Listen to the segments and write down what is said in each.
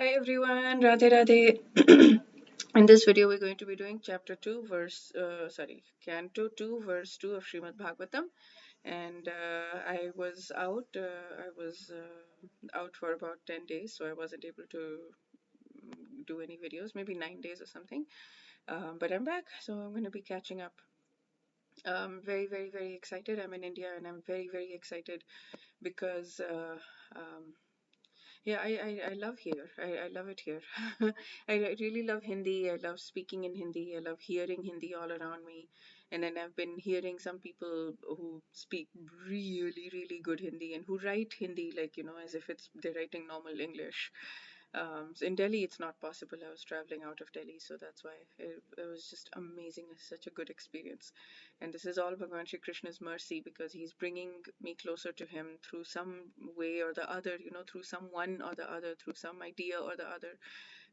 Hi everyone, Radhe Radhe. In this video, we're going to be doing chapter 2, Canto 2, verse 2 of Srimad Bhagavatam. And I was out for about 10 days, so I wasn't able to do any videos, maybe 9 days or something. But I'm back, so I'm going to be catching up. Very, very, very excited. I'm in India and I'm very, very excited because um, yeah, I love here. I love it here. I really love Hindi. I love speaking in Hindi. I love hearing Hindi all around me. And then I've been hearing some people who speak really, really good Hindi and who write Hindi like, as if they're writing normal English. So in Delhi, it's not possible. I was traveling out of Delhi, so that's why it was just amazing. It's such a good experience. And this is all Bhagwan Shri Krishna's mercy because he's bringing me closer to him through some way or the other, through someone or the other, through some idea or the other.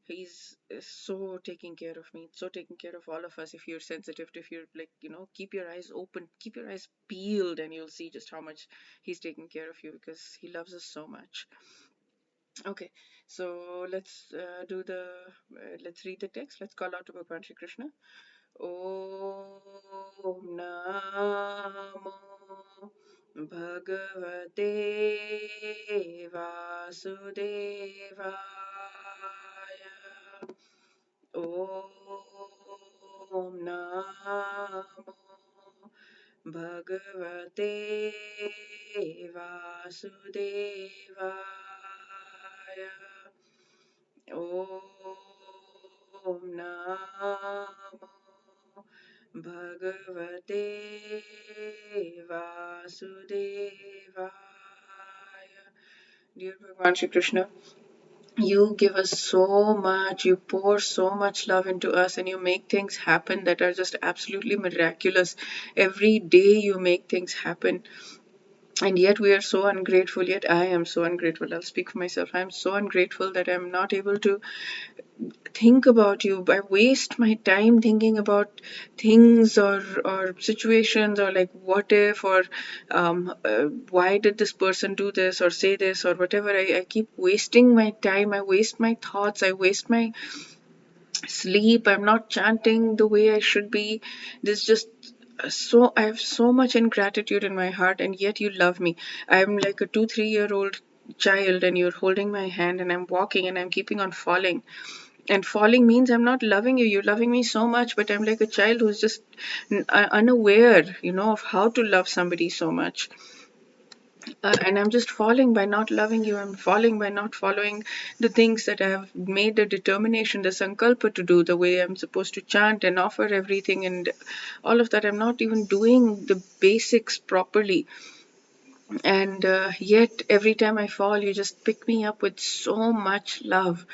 He's so taking care of me, so taking care of all of us. If you're sensitive, if you're like, keep your eyes open, keep your eyes peeled, and you'll see just how much he's taking care of you because he loves us so much. Okay, so let's read the text. Let's call out to Bhagwan Shri Krishna. Om Namo Bhagavate Vasudevaya. Om Namo Bhagavate Vasudevaya. Om Namo Bhagavate Vasudevaya. Dear Bhagwan Shri Krishna, you give us so much, you pour so much love into us, and you make things happen that are just absolutely miraculous. Every day you make things happen. And yet we are so ungrateful, yet I am so ungrateful. I'll speak for myself. I'm so ungrateful that I'm not able to think about you. I waste my time thinking about things or situations or like what if or why did this person do this or say this or whatever. I keep wasting my time. I waste my thoughts. I waste my sleep. I'm not chanting the way I should be. This just so I have so much ingratitude in my heart, and yet you love me. I'm like a 2 3 year old child and you're holding my hand and I'm walking and I'm keeping on falling, and falling means I'm not loving you. You're loving me so much, but I'm like a child who's just unaware, of how to love somebody so much. And I'm just falling by not loving you. I'm falling by not following the things that I have made the determination, the sankalpa to do, the way I'm supposed to chant and offer everything and all of that. I'm not even doing the basics properly. And yet, every time I fall, you just pick me up with so much love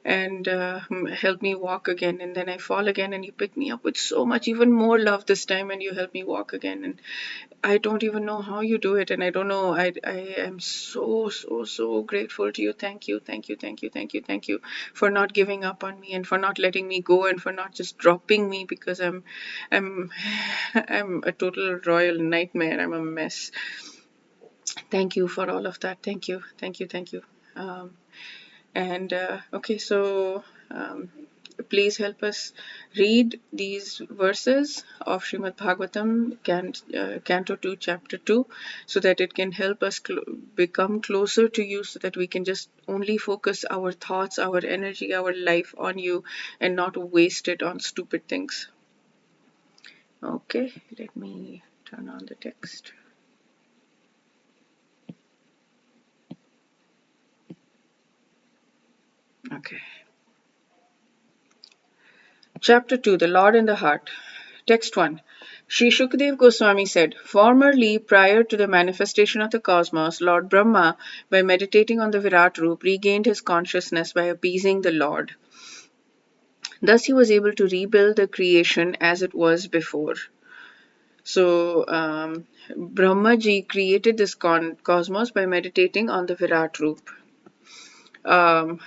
and help me walk again. And then I fall again, and you pick me up with so much, even more love this time, and you help me walk again. And I don't even know how you do it. And I don't know. I am so, so, so grateful to you. Thank you, thank you, thank you, thank you, thank you for not giving up on me and for not letting me go and for not just dropping me because I'm, I'm a total royal nightmare. I'm a mess. Thank you for all of that. Thank you, thank you, thank you. Okay, so please help us read these verses of Srimad Bhagavatam, Canto 2, Chapter 2, so that it can help us become closer to you, so that we can just only focus our thoughts, our energy, our life on you and not waste it on stupid things. Okay, let me turn on the text. Okay. Chapter 2, The Lord in the Heart. Text 1. Sri Shukdev Goswami said, formerly, prior to the manifestation of the cosmos, Lord Brahma, by meditating on the Virat Roop, regained his consciousness by appeasing the Lord. Thus he was able to rebuild the creation as it was before. So, Brahmaji created this cosmos by meditating on the Virat Roop. 2.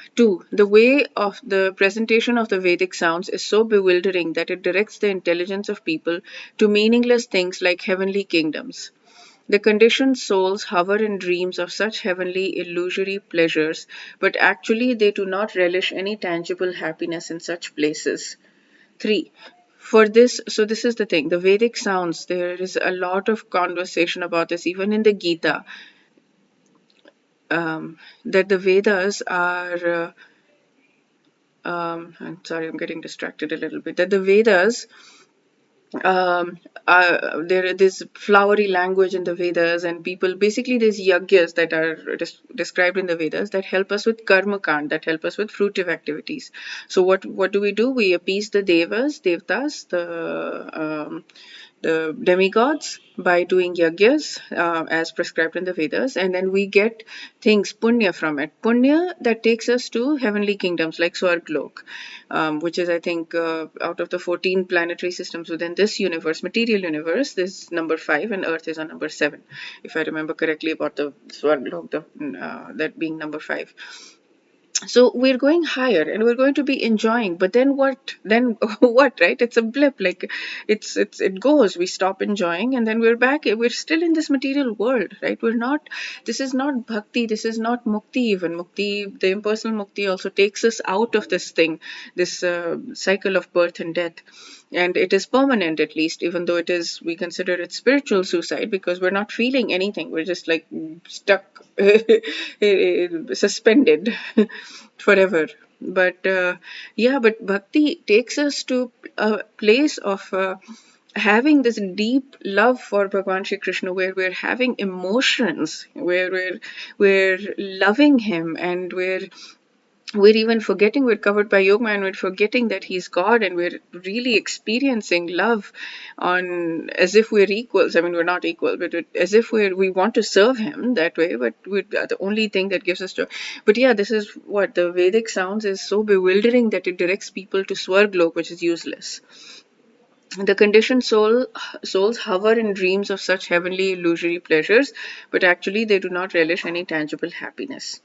The way of the presentation of the Vedic sounds is so bewildering that it directs the intelligence of people to meaningless things like heavenly kingdoms. The conditioned souls hover in dreams of such heavenly illusory pleasures, but actually they do not relish any tangible happiness in such places. 3. For this, so this is the thing, the Vedic sounds, there is a lot of conversation about this, even in the Gita, that the Vedas are, I'm sorry, I'm getting distracted a little bit, that the Vedas um, there is this flowery language in the Vedas, and people basically there's yagyas that are described in the Vedas that help us with karma kand, that help us with fruitive activities. So what do? We appease the devtas, the demigods by doing yagyas as prescribed in the Vedas, and then we get things punya from it. Punya that takes us to heavenly kingdoms like Swarglok, which is I think out of the 14 planetary systems within this universe, material universe, this is number 5, and Earth is on number 7, if I remember correctly about the Swarglok, that being number 5. So we're going higher and we're going to be enjoying, but then what, right? It's a blip, like it goes, we stop enjoying and then we're back, we're still in this material world, right? We're not, this is not bhakti, this is not mukti. Even mukti, the impersonal mukti, also takes us out of this thing, this cycle of birth and death, and it is permanent, at least, even though it is, we consider it spiritual suicide because we're not feeling anything, we're just like stuck suspended forever. But yeah, but bhakti takes us to a place of having this deep love for Bhagwan Shri Krishna, where we're having emotions, where we're loving him, and we're even forgetting, we're covered by yoga and we're forgetting that he's God, and we're really experiencing love on as if we're equals. I mean, we're not equal, but as if we want to serve him that way, but we're the only thing that gives us joy. But yeah, this is what the Vedic sounds is so bewildering that it directs people to Swarglok, which is useless. The conditioned souls hover in dreams of such heavenly illusory pleasures, but actually they do not relish any tangible happiness.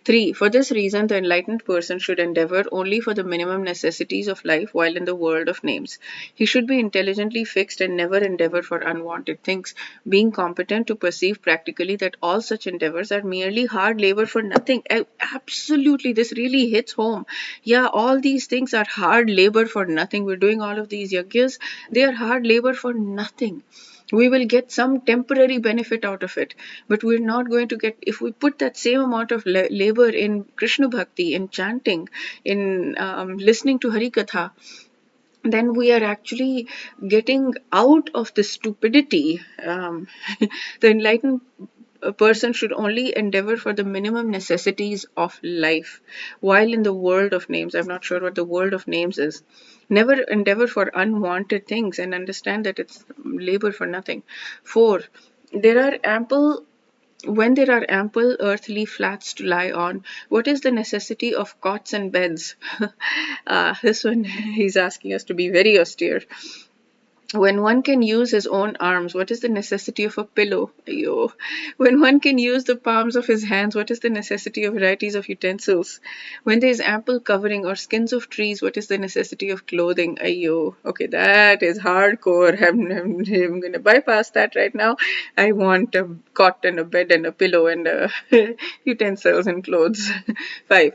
3. For this reason, the enlightened person should endeavor only for the minimum necessities of life while in the world of names. He should be intelligently fixed and never endeavor for unwanted things, being competent to perceive practically that all such endeavors are merely hard labor for nothing. Absolutely, this really hits home. Yeah, all these things are hard labor for nothing. We're doing all of these yagyas, they are hard labor for nothing. We will get some temporary benefit out of it, but we're not going to get, if we put that same amount of labor in Krishna Bhakti, in chanting, in listening to Hari Katha, then we are actually getting out of the stupidity. The enlightened person should only endeavor for the minimum necessities of life while in the world of names. I'm not sure what the world of names is. Never endeavor for unwanted things and understand that it's labor for nothing. 4. There are ample When there are ample earthly flats to lie on, what is the necessity of cots and beds? This one, he's asking us to be very austere. When one can use his own arms, what is the necessity of a pillow? Ayo. When one can use the palms of his hands, what is the necessity of varieties of utensils? When there is ample covering or skins of trees, what is the necessity of clothing? Ayo. Okay, that is hardcore. I'm going to bypass that right now. I want a cot and a bed and a pillow and utensils and clothes. 5.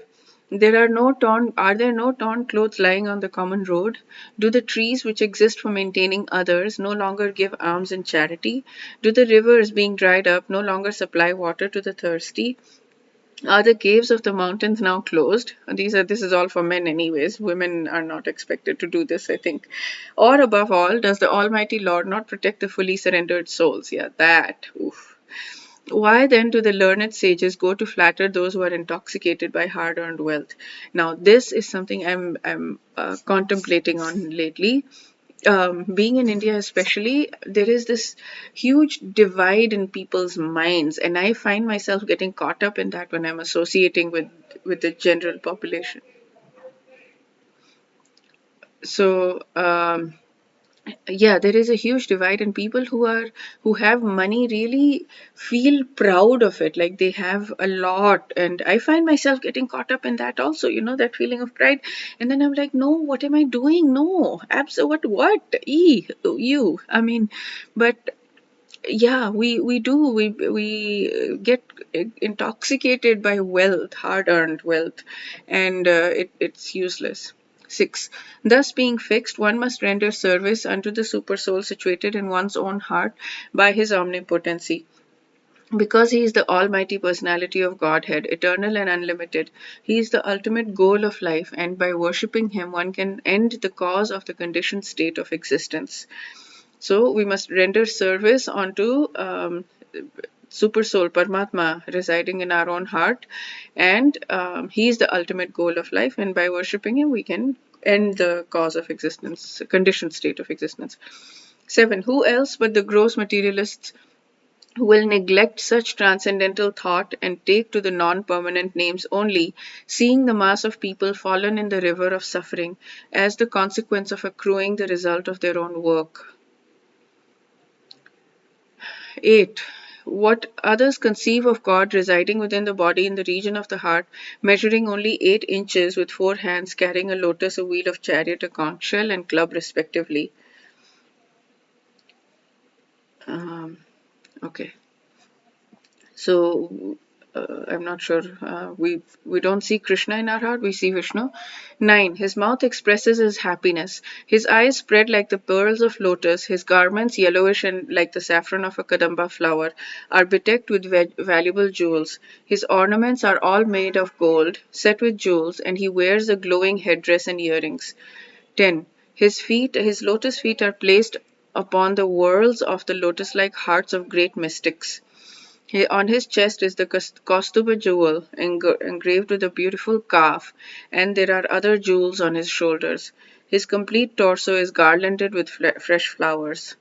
Are there no torn clothes lying on the common road? Do the trees which exist for maintaining others no longer give alms in charity? Do the rivers being dried up no longer supply water to the thirsty? Are the caves of the mountains now closed? This is all for men anyways. Women are not expected to do this, I think. Or above all, does the Almighty Lord not protect the fully surrendered souls? Yeah, that. Oof. Why then do the learned sages go to flatter those who are intoxicated by hard-earned wealth? Now, this is something I'm contemplating on lately. Being in India, especially, there is this huge divide in people's minds, and I find myself getting caught up in that when I'm associating with the general population. So, yeah, there is a huge divide, and people who have money really feel proud of it, like they have a lot, and I find myself getting caught up in that also, that feeling of pride. And then I'm like, no, what am I doing? No, absolutely, what you, I mean. But Yeah, we do. We get intoxicated by wealth, hard-earned wealth, and it's useless. 6. Thus, being fixed, one must render service unto the supersoul situated in one's own heart by his omnipotency. Because he is the Almighty Personality of Godhead, eternal and unlimited, he is the ultimate goal of life, and by worshipping him, one can end the cause of the conditioned state of existence. So we must render service unto Super Soul, Paramatma, residing in our own heart, and he is the ultimate goal of life. And by worshipping him, we can end the cause of existence, conditioned state of existence. 7. Who else but the gross materialists who will neglect such transcendental thought and take to the non-permanent names only, seeing the mass of people fallen in the river of suffering as the consequence of accruing the result of their own work. 8. What others conceive of God residing within the body in the region of the heart, measuring only 8 inches with 4 hands, carrying a lotus, a wheel of chariot, a conch shell, and club respectively. Okay. So I'm not sure. We don't see Krishna in our heart. We see Vishnu. 9. His mouth expresses his happiness. His eyes spread like the pearls of lotus. His garments, yellowish and like the saffron of a kadamba flower, are bedecked with valuable jewels. His ornaments are all made of gold, set with jewels, and he wears a glowing headdress and earrings. 10. His lotus feet are placed upon the whorls of the lotus-like hearts of great mystics. On his chest is the Kaustuba jewel engraved with a beautiful calf, and there are other jewels on his shoulders. His complete torso is garlanded with fresh flowers.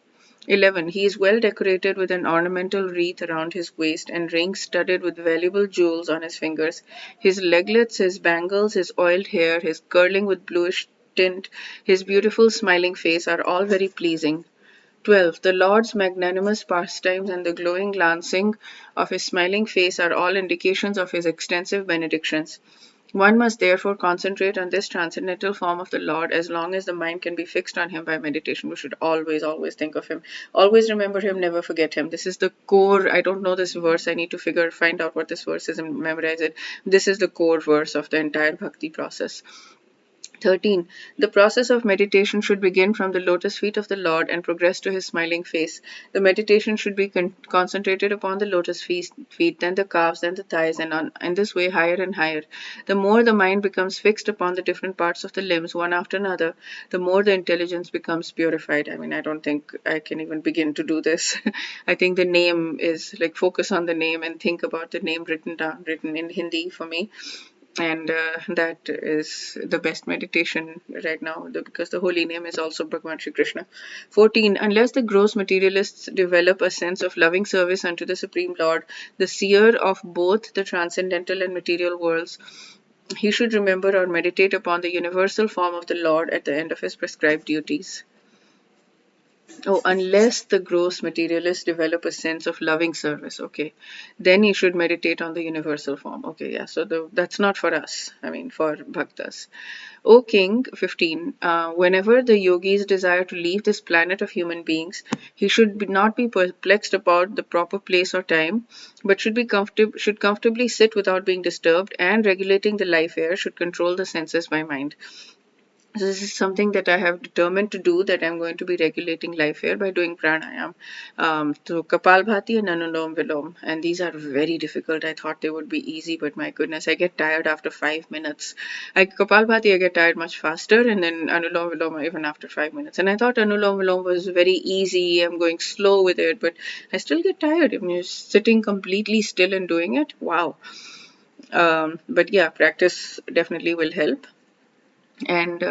11. He is well decorated with an ornamental wreath around his waist and rings studded with valuable jewels on his fingers. His leglets, his bangles, his oiled hair, his curling with bluish tint, his beautiful smiling face are all very pleasing. 12. The Lord's magnanimous pastimes and the glowing glancing of his smiling face are all indications of his extensive benedictions. One must therefore concentrate on this transcendental form of the Lord as long as the mind can be fixed on him by meditation. We should always think of him. Always remember him, never forget him. This is the core. I don't know this verse. I need to find out what this verse is and memorize it. This is the core verse of the entire bhakti process. 13. The process of meditation should begin from the lotus feet of the Lord and progress to his smiling face. The meditation should be concentrated upon the lotus feet, then the calves, then the thighs, and on in this way higher and higher. The more the mind becomes fixed upon the different parts of the limbs, one after another, the more the intelligence becomes purified. I mean, I don't think I can even begin to do this. I think the name is like focus on the name and think about the name written in Hindi for me, and that is the best meditation right now because the holy name is also Bhagwan Shri Krishna. 14. Unless the gross materialists develop a sense of loving service unto the Supreme Lord, the seer of both the transcendental and material worlds, he should remember or meditate upon the universal form of the Lord at the end of his prescribed duties. Oh, unless the gross materialists develop a sense of loving service, okay, then you should meditate on the universal form. Okay, yeah, so that's not for us, I mean, for bhaktas. O King, 15, whenever the yogis desire to leave this planet of human beings, he should not be perplexed about the proper place or time, but should comfortably sit without being disturbed, and regulating the life air should control the senses by mind. So this is something that I have determined to do, that I'm going to be regulating life here by doing pranayam. So Kapalbhati and Anulom Vilom. And these are very difficult. I thought they would be easy, but my goodness, I get tired after 5 minutes. Kapalbhati, I get tired much faster, and then Anulom Vilom even after 5 minutes. And I thought Anulom Vilom was very easy. I'm going slow with it, but I still get tired. If you're sitting completely still and doing it, wow. But yeah, practice definitely will help. And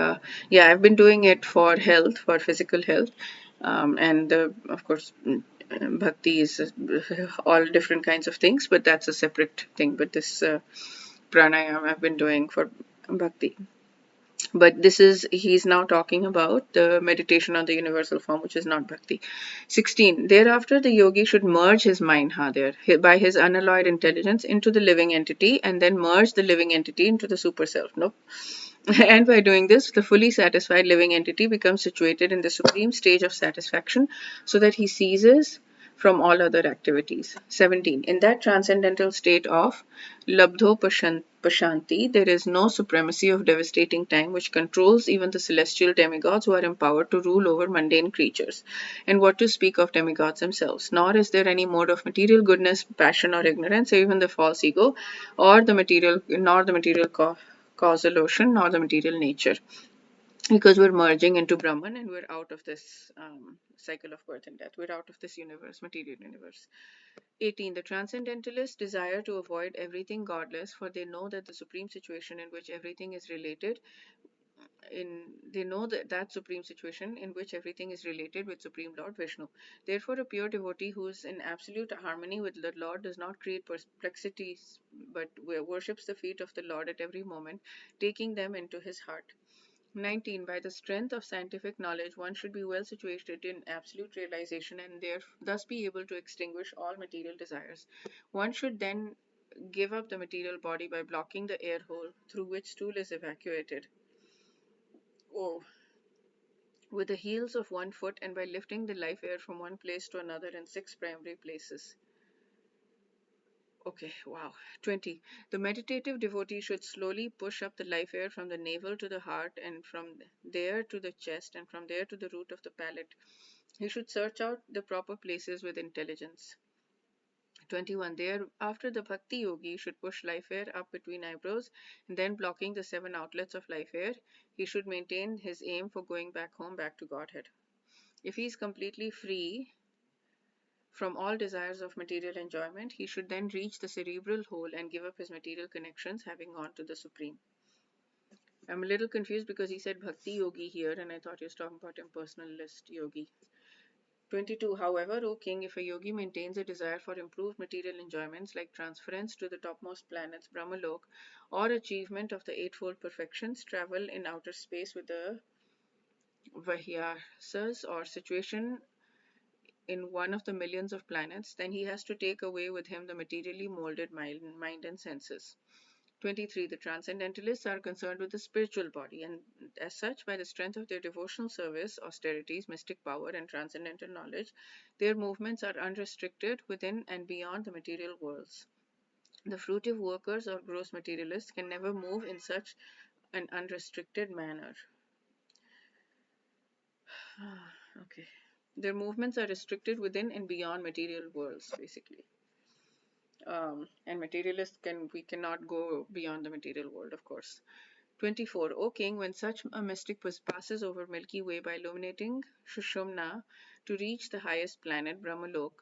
yeah, I've been doing it for health, for physical health, and of course bhakti is all different kinds of things, but that's a separate thing. But this pranayama I've been doing for bhakti. But this is, he's now talking about the meditation on the universal form, which is not bhakti. 16. Thereafter, the yogi should merge his mind, by his unalloyed intelligence into the living entity, and then merge the living entity into the super self. Nope. And by doing this, the fully satisfied living entity becomes situated in the supreme stage of satisfaction, so that he ceases from all other activities. 17. In that transcendental state of Labdho Pashanti, there is no supremacy of devastating time which controls even the celestial demigods who are empowered to rule over mundane creatures. And what to speak of demigods themselves? Nor is there any mode of material goodness, passion, or ignorance, even the false ego, or the material, nor the material causal ocean, nor the material nature, because we're merging into Brahman and we're out of this cycle of birth and death. We're out of this universe, material universe. 18. The transcendentalists desire to avoid everything godless, for they know that the supreme situation in which everything is related they know that supreme situation in which everything is related with Supreme Lord Vishnu. Therefore, a pure devotee who is in absolute harmony with the Lord does not create perplexities, but worships the feet of the Lord at every moment, taking them into his heart. 19. By the strength of scientific knowledge, one should be well situated in absolute realization and thus be able to extinguish all material desires. One should then give up the material body by blocking the air hole through which stool is evacuated. Oh, with the heels of one foot and by lifting the life air from one place to another in 6 primary places. Okay, wow. 20. The meditative devotee should slowly push up the life air from the navel to the heart and from there to the chest and from there to the root of the palate. He should search out the proper places with intelligence. 21. Thereafter, the bhakti yogi should push life air up between eyebrows and then blocking the 7 outlets of life air, he should maintain his aim for going back home, back to Godhead. If he is completely free from all desires of material enjoyment, he should then reach the cerebral hole and give up his material connections, having gone to the Supreme. I'm a little confused because he said Bhakti Yogi here, and I thought he was talking about impersonalist yogi. 22. However, O king, if a yogi maintains a desire for improved material enjoyments like transference to the topmost planets, Brahmalok, or achievement of the eightfold perfections, travel in outer space with the Vahyasas, or situation in one of the millions of planets, then he has to take away with him the materially molded mind and senses. 23. The transcendentalists are concerned with the spiritual body, and as such, by the strength of their devotional service, austerities, mystic power, and transcendental knowledge, their movements are unrestricted within and beyond the material worlds. The fruitive workers or gross materialists can never move in such an unrestricted manner. Okay. Their movements are restricted within and beyond material worlds, basically. And materialists we cannot go beyond the material world, of course. 24. O king, when such a mystic passes over Milky Way by illuminating Shushumna to reach the highest planet, Brahmalok,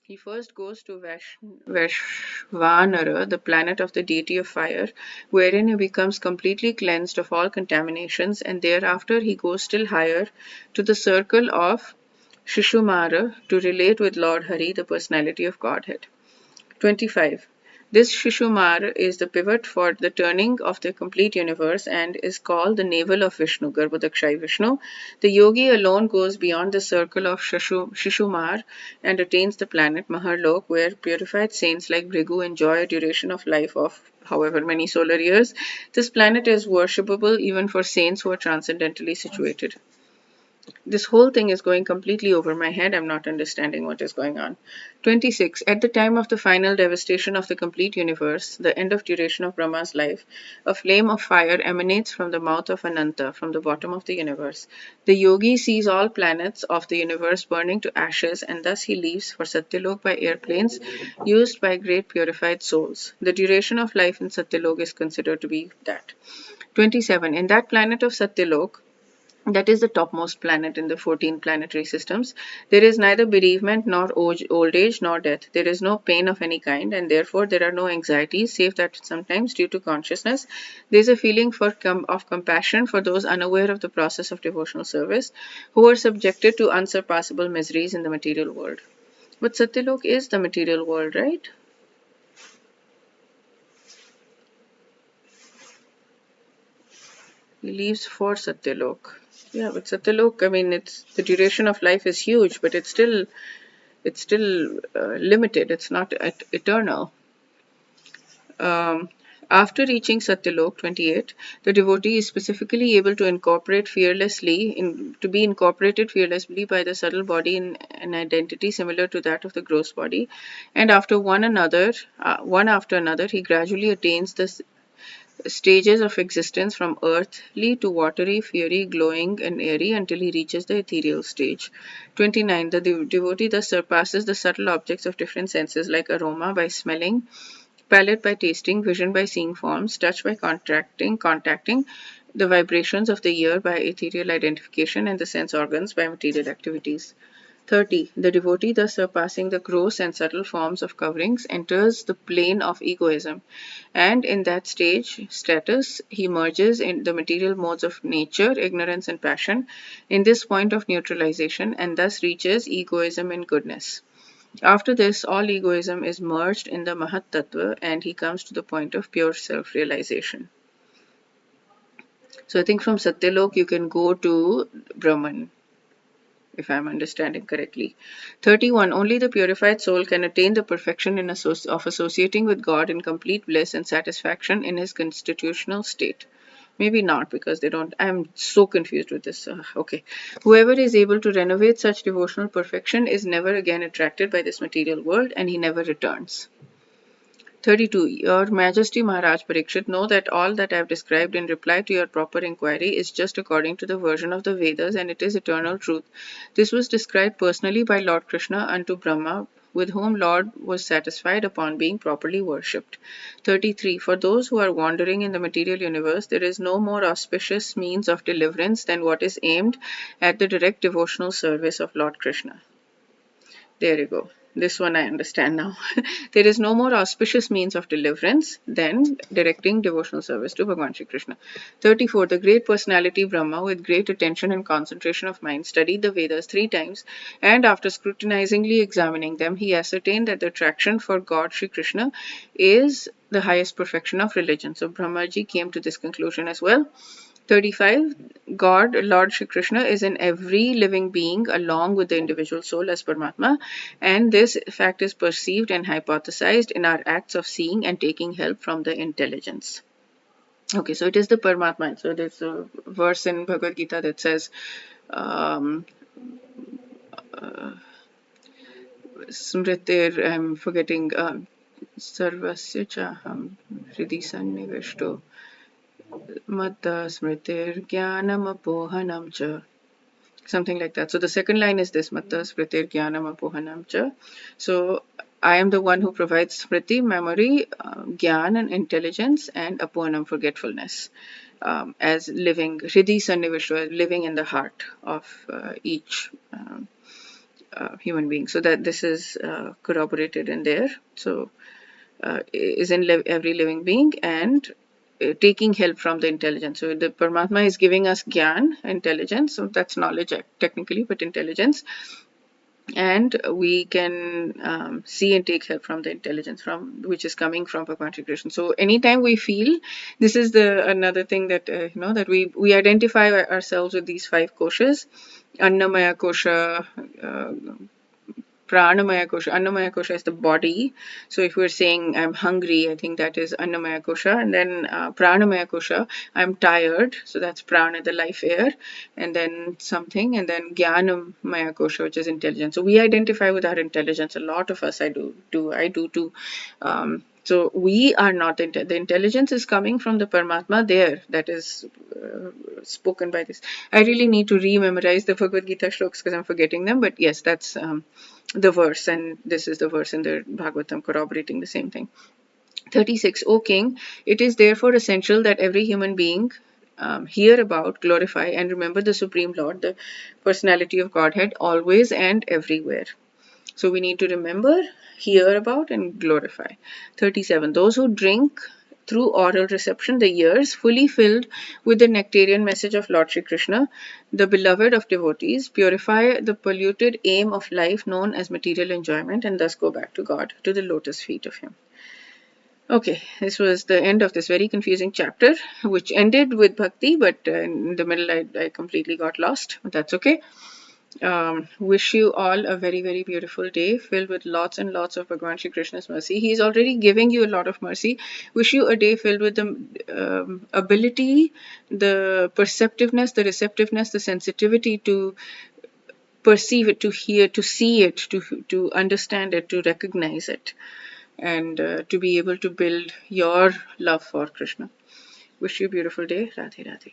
he first goes to Vashvanara, the planet of the deity of fire, wherein he becomes completely cleansed of all contaminations, and thereafter he goes still higher to the circle of Shishumara to relate with Lord Hari, the personality of Godhead. 25. This Shishumar is the pivot for the turning of the complete universe and is called the navel of Vishnu, Garbhodakshayi Vishnu. The yogi alone goes beyond the circle of Shishumar and attains the planet Maharlok, where purified saints like Bhrigu enjoy a duration of life of however many solar years. This planet is worshipable even for saints who are transcendentally situated. This whole thing is going completely over my head. I'm not understanding what is going on. 26. At the time of the final devastation of the complete universe, the end of duration of Brahma's life, a flame of fire emanates from the mouth of Ananta, from the bottom of the universe. The yogi sees all planets of the universe burning to ashes, and thus he leaves for Satyalok by airplanes used by great purified souls. The duration of life in Satyalok is considered to be that. 27. In that planet of Satyalok, that is the topmost planet in the 14 planetary systems, there is neither bereavement nor old age nor death. There is no pain of any kind, and therefore there are no anxieties, save that sometimes, due to consciousness, there is a feeling of compassion for those unaware of the process of devotional service, who are subjected to unsurpassable miseries in the material world. But Satyalok is the material world, right? He leaves for Satyalok. Yeah, but Satyalok, I mean, it's the duration of life is huge, but it's still limited. It's not eternal. After reaching Satyalok 28, the devotee is specifically able to be incorporated fearlessly by the subtle body in an identity similar to that of the gross body, and one after another, he gradually attains the stages of existence from earthly to watery, fiery, glowing, and airy until he reaches the ethereal stage. 29. The devotee thus surpasses the subtle objects of different senses like aroma by smelling, palate by tasting, vision by seeing forms, touch by contacting the vibrations of the ear by ethereal identification, and the sense organs by material activities. 30. The devotee, thus surpassing the gross and subtle forms of coverings, enters the plane of egoism, and in that status, he merges in the material modes of nature, ignorance, and passion in this point of neutralization, and thus reaches egoism in goodness. After this, all egoism is merged in the Mahat Tattva, and he comes to the point of pure self realization. So I think from Satyalok you can go to Brahman, if I'm understanding correctly. 31. Only the purified soul can attain the perfection of associating with God in complete bliss and satisfaction in his constitutional state. Maybe not, because they don't. I'm so confused with this. Okay. Whoever is able to renovate such devotional perfection is never again attracted by this material world, and he never returns. 32. Your Majesty Maharaj Parikshit, know that all that I have described in reply to your proper inquiry is just according to the version of the Vedas, and it is eternal truth. This was described personally by Lord Krishna unto Brahma, with whom Lord was satisfied upon being properly worshipped. 33. For those who are wandering in the material universe, there is no more auspicious means of deliverance than what is aimed at the direct devotional service of Lord Krishna. There you go. This one I understand now. There is no more auspicious means of deliverance than directing devotional service to Bhagavan Shri Krishna. 34. The great personality Brahma, with great attention and concentration of mind, studied the Vedas 3 times, and after scrutinizingly examining them, he ascertained that the attraction for God Shri Krishna is the highest perfection of religion. So Brahmaji came to this conclusion as well. 35. God, Lord Shri Krishna, is in every living being along with the individual soul as Paramatma, and this fact is perceived and hypothesized in our acts of seeing and taking help from the intelligence. Okay, so it is the Paramatma. So there's a verse in Bhagavad Gita that says, Smritir, I'm forgetting, Sarvasya Chaham Hridhi Sannivishto Matta Smritir Jnanam Apohanam Cha. Something like that. So the second line is this, Matta Smritir Jnanam Apohanam Cha. So I am the one who provides Smriti, memory, Gyan and intelligence, and Apohanam, forgetfulness, as living, Hridhi Sannivishwa, living in the heart of each human being. So that this is corroborated in there. So is in every living being, and taking help from the intelligence. So the Paramatma is giving us Gyan, intelligence. So that's knowledge technically, but intelligence. And we can see and take help from the intelligence which is coming from Bhagavan Shri Krishna. So anytime we feel, this is another thing that that we identify ourselves with these 5 koshas: Annamaya kosha, Pranamaya kosha. Annamaya kosha is the body. So if we're saying I'm hungry, I think that is Annamaya kosha. And then Pranamaya kosha, I'm tired. So that's Prana, the life air. And then something. And then Jnanamaya kosha, which is intelligence. So we identify with our intelligence. A lot of us, I do too. So we are not the intelligence is coming from the Paramatma there, that is spoken by this. I really need to re-memorize the Bhagavad Gita shlokas because I'm forgetting them. But yes, that's the verse, and this is the verse in the Bhagavatam corroborating the same thing. 36. O King, it is therefore essential that every human being hear about, glorify, and remember the Supreme Lord, the personality of Godhead, always and everywhere. So we need to remember, hear about, and glorify. 37. Those who drink through oral reception the ears fully filled with the nectarian message of Lord Shri Krishna, the beloved of devotees, purify the polluted aim of life known as material enjoyment, and thus go back to God, to the lotus feet of Him. Okay, this was the end of this very confusing chapter, which ended with bhakti, but in the middle I completely got lost, but that's okay. Wish you all a very, very beautiful day filled with lots and lots of Bhagwan Shri Krishna's mercy. He's already giving you a lot of mercy. Wish you a day filled with the ability, the perceptiveness, the receptiveness, the sensitivity to perceive it, to hear, to see it, to understand it, to recognize it, and to be able to build your love for Krishna. Wish you a beautiful day. Radhe Radhe.